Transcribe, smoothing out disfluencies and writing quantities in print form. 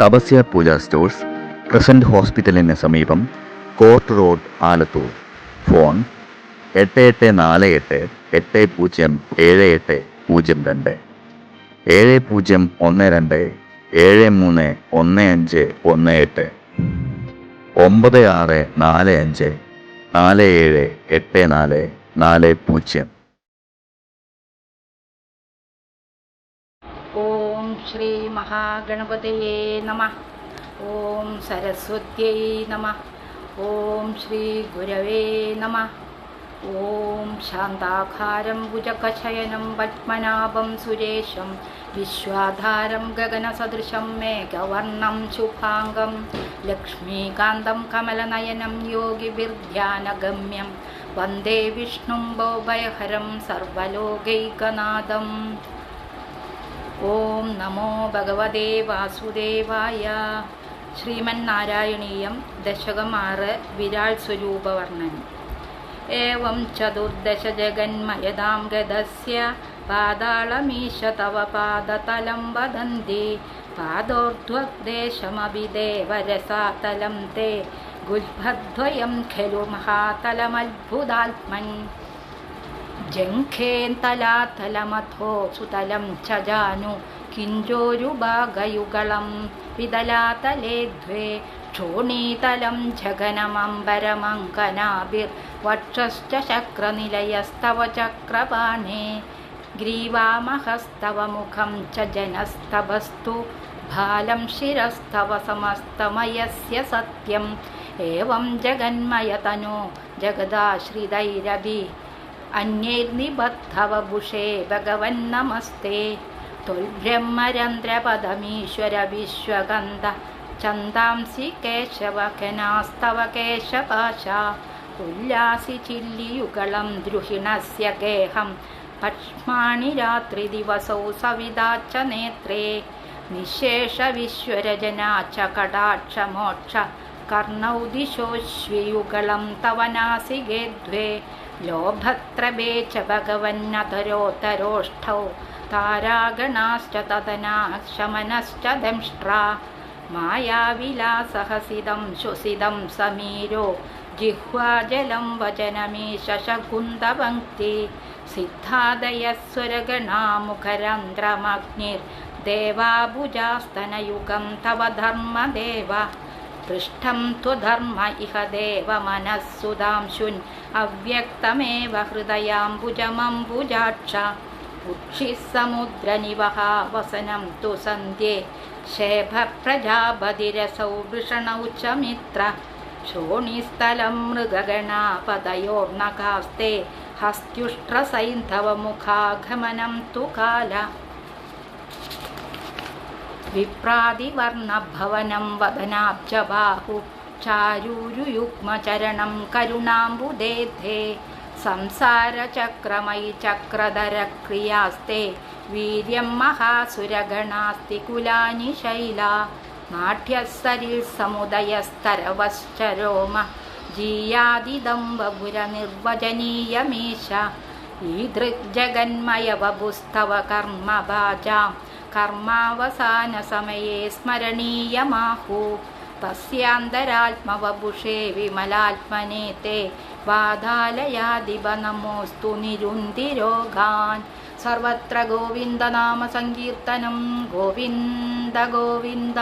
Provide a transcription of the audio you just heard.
തപസ്യ പൂജ stores, crescent ഹോസ്പിറ്റലിന് സമീപം, court road, Alathur. Phone 8848807802, 7012731518, 9645478440. ഓം ശ്രീ മഹാഗണപതയേ നമഃ. ഓം സരസ്വത്യൈ നമഃ. ഓം ശ്രീ ഗുരവേ നമഃ. ഓം ശാന്താകാരം ഭുജഗശയനം പത്മനാഭം സുരേശം വിശ്വാധാരം ഗഗനസദൃശം മേഘവർണം ശുഭാംഗം ലക്ഷ്മീകാന്തം കമലനയനം യോഗിഭിർധ്യാനഗമ്യം വന്ദേ വിഷ്ണും ഭവഭയഹരം സർവലോകൈകനാഥം. ഓം നമോ ഭഗവതേ വാസുദേവായ. ശ്രീമന്നാരായണീയം ദശകം 6 വിരാൾ സ്വരൂപവർണ്ണനം. ഏവം ചതുർദശ ജഗന്മയതാം ഗതസ്യ പാതാളമീശ തവ പാദതലം വദന്തി പാദോർധ്വദേശമഭിദേവരസാതലം തേ ഗുൽഭദ്വയം ഖലു മഹാതലമദ്ഭുതാത്മൻ ജംഘേന്തലാതലമഥോ സുതലം ച ജാനു കിഞ്ചോരുഭാഗയുഗളം വിതലാതലേ ദ്വേ ക്ഷോണീതലം ജഗനമംബരമങ്കനാഭിർവക്ഷശ്ച ശക്രനിലയസ്തവ ചക്രപാണേ ഗ്രീവാമഹസ്തവ മുഖം ച ജനസ്തവസ്തു ഭാലം ശിരസ്തവ സമസ്തമയസ്യ സത്യം. ഏവം ജഗന്മയതനോ ജഗദാശ്രിതൈരഭി അന്യൈർനിബദ്ധവഭുഷേ ഭഗവൻ നമസ്തേ. തൊൽബ്രഹ്മരന്ധ്രപദമീശ്വര വിശ്വഗന്ധ ചന്ദാംസി കേശവഖനാസ്തവ കേശപാശ ഉല്ലാസി ചില്ലിയുഗളം ദ്രുഹിണസ്യ ഗേഹം പക്ഷ്മാണി രാത്രിദിവസൗ സവിതാ ച നേത്രേ നിശേഷ വിശ്വരചനാ ച കടാക്ഷമോക്ഷ കർണൗ ദിശോശ്വയുഗളം തവ നാസികേ ദ്വേ ലോഭത്രപേ ച ഭഗവന്നതരോത്തരോഷ്ഠൗ താരാഗണാശ്ച തദനാശമനശ്ച ദംഷ്ട്രാ മായാവിലാസഹസിതം ശ്വസിതം സമീരോ ജിഹ്വാജലം വചനമീശ ശകുന്തപങ്ക്തി സിദ്ധാദയസ്വരഗണാമുഖരന്ധ്രമഗ്നിർദേവാഭുജാസ്തനയുഗം തവ ധർമ്മദേവ പൃഷ്ഠം ത്വധർമ്മ ഇഹ ദേവ മനഃസുധാംശുൻ അവ്യക്തമേവ ഹൃദയാംബുജമംബുജാക്ഷ ഉക്ഷിഃ സമുദ്രനിവഹ വസനം തു സന്ധ്യേ ശേഭ പ്രജാപതിരസൗ വൃഷണൗ ച മിത്ര ശോണിസ്ഥലം മൃഗഗണാപതയോർനഖാസ്തേ ഹസ്ത്യുഷ്ട്രസൈന്ധവമുഖാഗമനം തു കാല വിപ്രാതിവർണഭവനം വദനാബ്ജബാഹു ചാരൂരുയുഗ്മചരണം കരുണാംബുദേധേ സംസാരചക്രമയി ചക്രധരക്രിയാസ്തേ വീര്യം മഹാസുരഗണാസ്തി കുലാനി ശൈലാ നാട്യസരിൽ സമുദയസ്തരവശ്ചരോമ ജീയാദിദംബപുരനിർവചനീയമീശ ഈദൃഗ്ജഗന്മയവപുസ്തവ കർമ്മഭാജാം കർമാവസാനസമയേ സ്മരണീയമാഹു തസ്യാന്തരാത്മവപുഷേ വിമലാത്മനേ തേ വാതാലയാദിപ നമോസ്തു നിരുന്തിരോഗാൻ. സർവത്ര ഗോവിന്ദനാമ സങ്കീർത്തനം. ഗോവിന്ദ ഗോവിന്ദ.